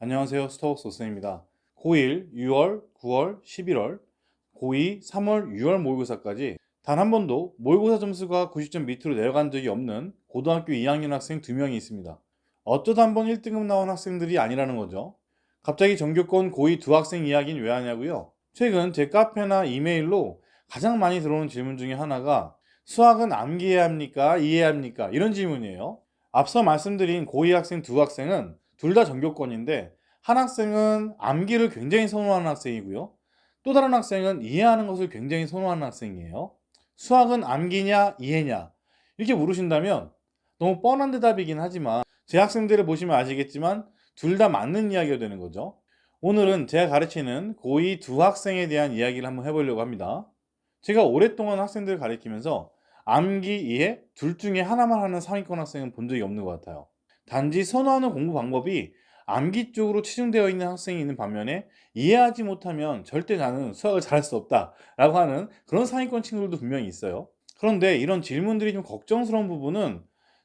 안녕하세요. 스타벅스 오슨입니다. 고1, 6월, 9월, 11월, 고2, 3월, 6월 모의고사까지 단 한 번도 모의고사 점수가 90점 밑으로 내려간 적이 없는 고등학교 2학년 학생 2명이 있습니다. 어쩌다 한 번 1등급 나온 학생들이 아니라는 거죠. 갑자기 전교권 고2 두 학생 이야기는 왜 하냐고요? 최근 제 카페나 이메일로 가장 많이 들어오는 질문 중에 하나가 수학은 암기해야 합니까? 이해해야 합니까? 이런 질문이에요. 앞서 말씀드린 고2 학생 두 학생은 둘 다 전교권인데 한 학생은 암기를 굉장히 선호하는 학생이고요. 또 다른 학생은 이해하는 것을 굉장히 선호하는 학생이에요. 수학은 암기냐 이해냐 이렇게 물으신다면 너무 뻔한 대답이긴 하지만 제 학생들을 보시면 아시겠지만 둘 다 맞는 이야기가 되는 거죠. 오늘은 제가 가르치는 고2 두 학생에 대한 이야기를 한번 해보려고 합니다. 제가 오랫동안 학생들을 가르치면서 암기, 이해 둘 중에 하나만 하는 상위권 학생은 본 적이 없는 것 같아요. 단지 선호하는 공부 방법이 암기 쪽으로 치중되어 있는 학생이 있는 반면에 이해하지 못하면 절대 나는 수학을 잘할 수 없다라고 하는 그런 상위권 친구들도 분명히 있어요. 그런데 이런 질문들이 좀 걱정스러운 부분은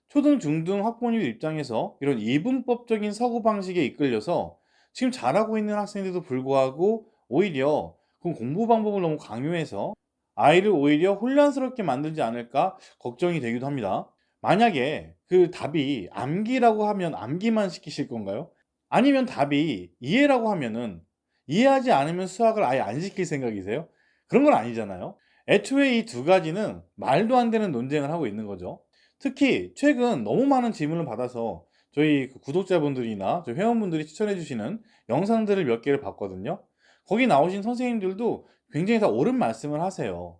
초등, 중등 학부모님들 입장에서 이런 이분법적인 사고방식에 이끌려서 지금 잘하고 있는 학생들도 불구하고 오히려 그 공부 방법을 너무 강요해서 아이를 오히려 혼란스럽게 만들지 않을까 걱정이 되기도 합니다. 만약에 그 답이 암기라고 하면 암기만 시키실 건가요? 아니면 답이 이해라고 하면은 이해하지 않으면 수학을 아예 안 시킬 생각이세요? 그런 건 아니잖아요. 애초에 이 두 가지는 말도 안 되는 논쟁을 하고 있는 거죠. 특히 최근 너무 많은 질문을 받아서 저희 그 구독자분들이나 저희 회원분들이 추천해 주시는 영상들을 몇 개를 봤거든요. 거기 나오신 선생님들도 굉장히 다 옳은 말씀을 하세요.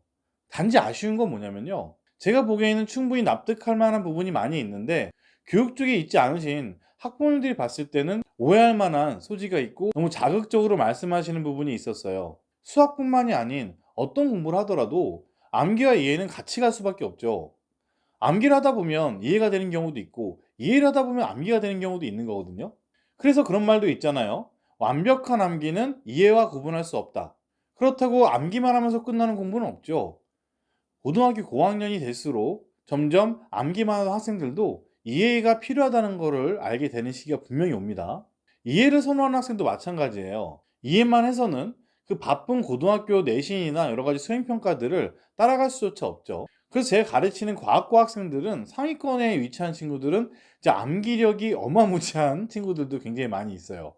단지 아쉬운 건 뭐냐면요. 제가 보기에는 충분히 납득할 만한 부분이 많이 있는데 교육 쪽에 있지 않으신 학부모님들이 봤을 때는 오해할 만한 소지가 있고 너무 자극적으로 말씀하시는 부분이 있었어요. 수학뿐만이 아닌 어떤 공부를 하더라도 암기와 이해는 같이 갈 수밖에 없죠. 암기를 하다 보면 이해가 되는 경우도 있고 이해를 하다 보면 암기가 되는 경우도 있는 거거든요. 그래서 그런 말도 있잖아요. 완벽한 암기는 이해와 구분할 수 없다. 그렇다고 암기만 하면서 끝나는 공부는 없죠. 고등학교 고학년이 될수록 점점 암기만 하는 학생들도 이해가 필요하다는 것을 알게 되는 시기가 분명히 옵니다. 이해를 선호하는 학생도 마찬가지예요. 이해만 해서는 그 바쁜 고등학교 내신이나 여러 가지 수행평가들을 따라갈 수조차 없죠. 그래서 제가 가르치는 과학과 학생들은 상위권에 위치한 친구들은 이제 암기력이 어마무지한 친구들도 굉장히 많이 있어요.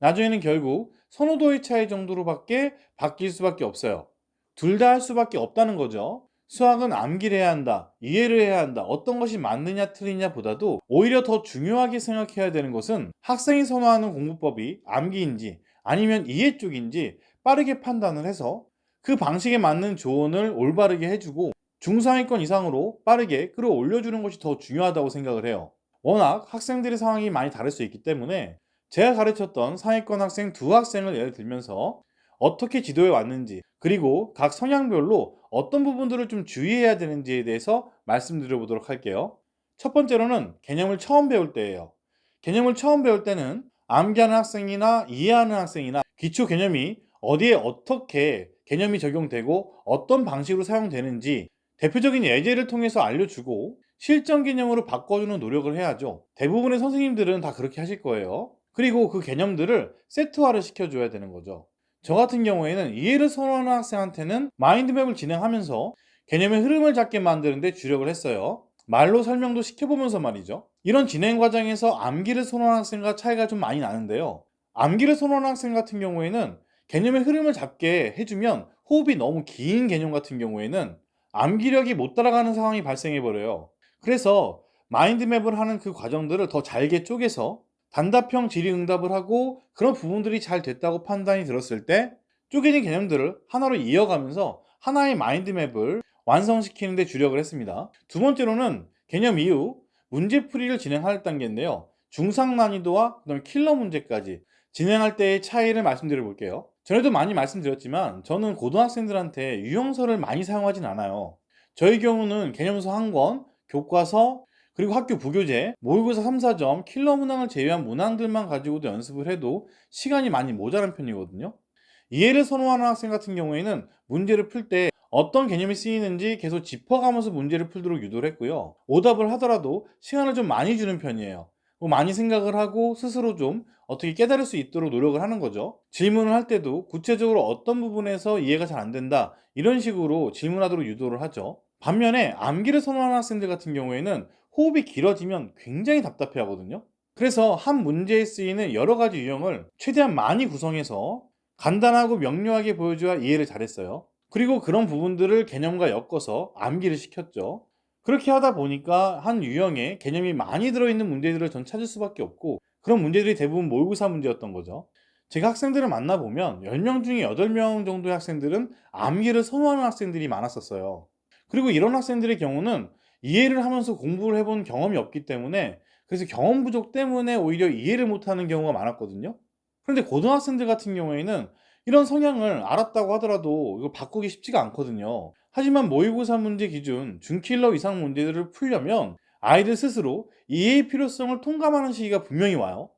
나중에는 결국 선호도의 차이 정도로밖에 바뀔 수밖에 없어요. 둘 다 할 수밖에 없다는 거죠. 수학은 암기를 해야 한다, 이해를 해야 한다, 어떤 것이 맞느냐 틀리냐 보다도 오히려 더 중요하게 생각해야 되는 것은 학생이 선호하는 공부법이 암기인지 아니면 이해 쪽인지 빠르게 판단을 해서 그 방식에 맞는 조언을 올바르게 해주고 중상위권 이상으로 빠르게 끌어올려주는 것이 더 중요하다고 생각을 해요. 워낙 학생들의 상황이 많이 다를 수 있기 때문에 제가 가르쳤던 상위권 학생 두 학생을 예를 들면서 어떻게 지도해 왔는지 그리고 각 성향별로 어떤 부분들을 좀 주의해야 되는지에 대해서 말씀드려 보도록 할게요. 첫 번째로는 개념을 처음 배울 때예요. 개념을 처음 배울 때는 암기하는 학생이나 이해하는 학생이나 기초 개념이 어디에 어떻게 개념이 적용되고 어떤 방식으로 사용되는지 대표적인 예제를 통해서 알려주고 실전 개념으로 바꿔주는 노력을 해야죠. 대부분의 선생님들은 다 그렇게 하실 거예요. 그리고 그 개념들을 세트화를 시켜줘야 되는 거죠. 저 같은 경우에는 이해를 선호하는 학생한테는 마인드맵을 진행하면서 개념의 흐름을 잡게 만드는데 주력을 했어요. 말로 설명도 시켜보면서 말이죠. 이런 진행 과정에서 암기를 선호하는 학생과 차이가 좀 많이 나는데요. 암기를 선호하는 학생 같은 경우에는 개념의 흐름을 잡게 해주면 호흡이 너무 긴 개념 같은 경우에는 암기력이 못 따라가는 상황이 발생해 버려요. 그래서 마인드맵을 하는 그 과정들을 더 잘게 쪼개서 단답형 질의응답을 하고 그런 부분들이 잘 됐다고 판단이 들었을 때 쪼개진 개념들을 하나로 이어가면서 하나의 마인드맵을 완성시키는 데 주력을 했습니다. 두 번째로는 개념 이후 문제풀이를 진행할 단계인데요. 중상 난이도와 그다음에 킬러 문제까지 진행할 때의 차이를 말씀드려 볼게요. 전에도 많이 말씀드렸지만 저는 고등학생들한테 유형서를 많이 사용하진 않아요. 저희 경우는 개념서 한 권, 교과서, 그리고 학교 부교재, 모의고사 3, 4점, 킬러 문항을 제외한 문항들만 가지고도 연습을 해도 시간이 많이 모자란 편이거든요. 이해를 선호하는 학생 같은 경우에는 문제를 풀 때 어떤 개념이 쓰이는지 계속 짚어가면서 문제를 풀도록 유도를 했고요. 오답을 하더라도 시간을 좀 많이 주는 편이에요. 많이 생각을 하고 스스로 좀 어떻게 깨달을 수 있도록 노력을 하는 거죠. 질문을 할 때도 구체적으로 어떤 부분에서 이해가 잘 안 된다, 이런 식으로 질문하도록 유도를 하죠. 반면에 암기를 선호하는 학생들 같은 경우에는 호흡이 길어지면 굉장히 답답해 하거든요. 그래서 한 문제에 쓰이는 여러 가지 유형을 최대한 많이 구성해서 간단하고 명료하게 보여줘야 이해를 잘했어요. 그리고 그런 부분들을 개념과 엮어서 암기를 시켰죠. 그렇게 하다 보니까 한 유형에 개념이 많이 들어있는 문제들을 전 찾을 수밖에 없고, 그런 문제들이 대부분 모의고사 문제였던 거죠. 제가 학생들을 만나보면 10명 중에 8명 정도의 학생들은 암기를 선호하는 학생들이 많았었어요. 그리고 이런 학생들의 경우는 이해를 하면서 공부를 해본 경험이 없기 때문에, 그래서 경험 부족 때문에 오히려 이해를 못하는 경우가 많았거든요. 그런데 고등학생들 같은 경우에는 이런 성향을 알았다고 하더라도 이거 바꾸기 쉽지가 않거든요. 하지만 모의고사 문제 기준 준킬러 이상 문제들을 풀려면 아이들 스스로 이해의 필요성을 통감하는 시기가 분명히 와요.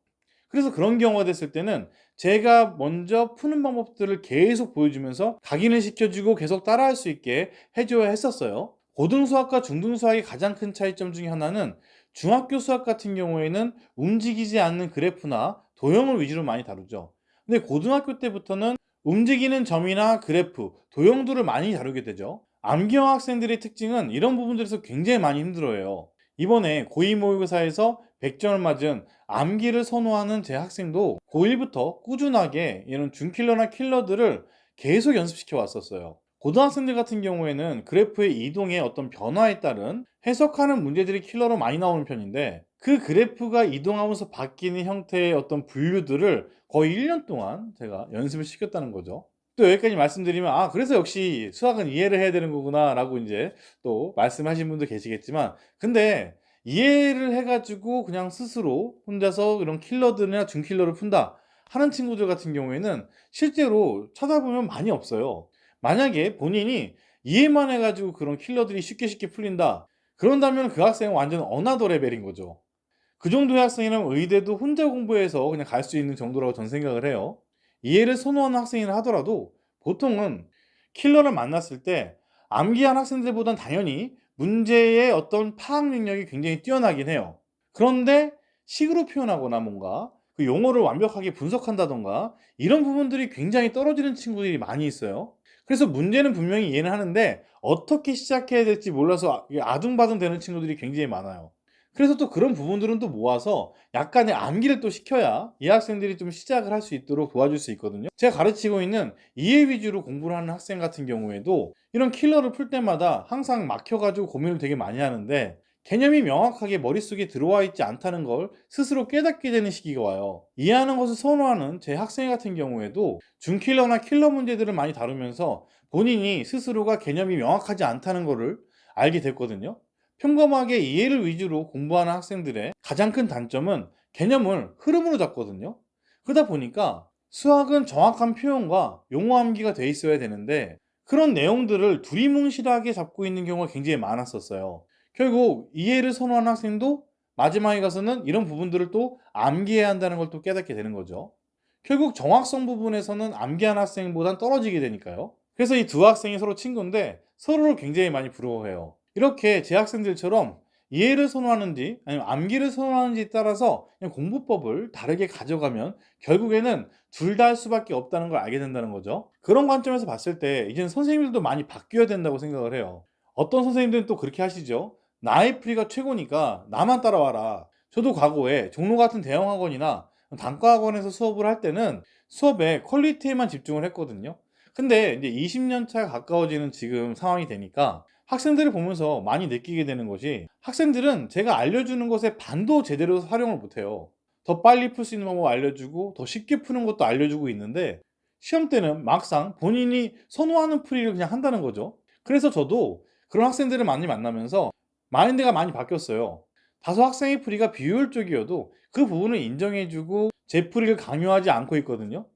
그래서 그런 경우가 됐을 때는 제가 먼저 푸는 방법들을 계속 보여주면서 각인을 시켜주고 계속 따라할 수 있게 해줘야 했었어요. 고등수학과 중등수학의 가장 큰 차이점 중에 하나는, 중학교 수학 같은 경우에는 움직이지 않는 그래프나 도형을 위주로 많이 다루죠. 근데 고등학교 때부터는 움직이는 점이나 그래프, 도형들을 많이 다루게 되죠. 암기형 학생들의 특징은 이런 부분들에서 굉장히 많이 힘들어해요. 이번에 고2 모의고사에서 100점을 맞은 암기를 선호하는 제 학생도 고1부터 꾸준하게 이런 준킬러나 킬러들을 계속 연습시켜 왔었어요. 고등학생들 같은 경우에는 그래프의 이동의 어떤 변화에 따른 해석하는 문제들이 킬러로 많이 나오는 편인데, 그 그래프가 이동하면서 바뀌는 형태의 어떤 분류들을 거의 1년 동안 제가 연습을 시켰다는 거죠. 또 여기까지 말씀드리면, 그래서 역시 수학은 이해를 해야 되는 거구나 라고 이제 또 말씀하신 분도 계시겠지만, 근데 이해를 해 가지고 그냥 스스로 혼자서 이런 킬러들이나 준킬러를 푼다 하는 친구들 같은 경우에는 실제로 찾아보면 많이 없어요. 만약에 본인이 이해만 해 가지고 그런 킬러들이 쉽게 쉽게 풀린다, 그런다면 그 학생은 완전 어나더 레벨인 거죠. 그 정도의 학생이라면 의대도 혼자 공부해서 그냥 갈 수 있는 정도라고 전 생각을 해요. 이해를 선호하는 학생이라 하더라도 보통은 킬러를 만났을 때 암기한 학생들보단 당연히 문제의 어떤 파악 능력이 굉장히 뛰어나긴 해요. 그런데 식으로 표현하거나 뭔가 그 용어를 완벽하게 분석한다던가 이런 부분들이 굉장히 떨어지는 친구들이 많이 있어요. 그래서 문제는 분명히 이해는 하는데 어떻게 시작해야 될지 몰라서 아둥바둥 되는 친구들이 굉장히 많아요. 그래서 또 그런 부분들은 또 모아서 약간의 암기를 또 시켜야 이 학생들이 좀 시작을 할 수 있도록 도와줄 수 있거든요. 제가 가르치고 있는 이해 위주로 공부를 하는 학생 같은 경우에도 이런 킬러를 풀 때마다 항상 막혀가지고 고민을 되게 많이 하는데, 개념이 명확하게 머릿속에 들어와 있지 않다는 걸 스스로 깨닫게 되는 시기가 와요. 이해하는 것을 선호하는 제 학생 같은 경우에도 준킬러나 킬러 문제들을 많이 다루면서 본인이 스스로가 개념이 명확하지 않다는 것을 알게 됐거든요. 평범하게 이해를 위주로 공부하는 학생들의 가장 큰 단점은 개념을 흐름으로 잡거든요. 그러다 보니까 수학은 정확한 표현과 용어 암기가 돼 있어야 되는데, 그런 내용들을 두리뭉실하게 잡고 있는 경우가 굉장히 많았었어요. 결국 이해를 선호하는 학생도 마지막에 가서는 이런 부분들을 또 암기해야 한다는 걸 또 깨닫게 되는 거죠. 결국 정확성 부분에서는 암기한 학생보단 떨어지게 되니까요. 그래서 이 두 학생이 서로 친구인데 서로를 굉장히 많이 부러워해요. 이렇게 제 학생들처럼 이해를 선호하는지 아니면 암기를 선호하는지에 따라서 그냥 공부법을 다르게 가져가면 결국에는 둘 다 할 수밖에 없다는 걸 알게 된다는 거죠. 그런 관점에서 봤을 때 이제는 선생님들도 많이 바뀌어야 된다고 생각을 해요. 어떤 선생님들은 또 그렇게 하시죠. 나의 풀이가 최고니까 나만 따라와라. 저도 과거에 종로 같은 대형 학원이나 단과 학원에서 수업을 할 때는 수업의 퀄리티에만 집중을 했거든요. 근데 이제 20년 차가 가까워지는 지금 상황이 되니까 학생들을 보면서 많이 느끼게 되는 것이, 학생들은 제가 알려주는 것에 반도 제대로 활용을 못해요. 더 빨리 풀 수 있는 방법 알려주고 더 쉽게 푸는 것도 알려주고 있는데, 시험 때는 막상 본인이 선호하는 풀이를 그냥 한다는 거죠. 그래서 저도 그런 학생들을 많이 만나면서 마인드가 많이 바뀌었어요. 다소 학생의 풀이가 비효율적이어도 그 부분을 인정해주고 제 풀이를 강요하지 않고 있거든요.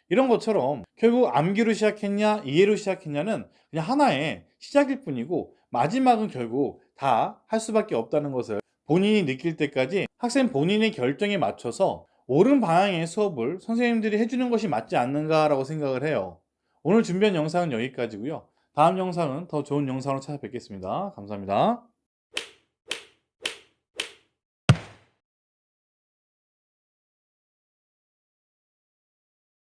이런 것처럼 결국 암기로 시작했냐 이해로 시작했냐는 그냥 하나의 시작일 뿐이고, 마지막은 결국 다 할 수밖에 없다는 것을 본인이 느낄 때까지 학생 본인의 결정에 맞춰서 옳은 방향의 수업을 선생님들이 해주는 것이 맞지 않는가라고 생각을 해요. 오늘 준비한 영상은 여기까지고요. 다음 영상은 더 좋은 영상으로 찾아뵙겠습니다. 감사합니다.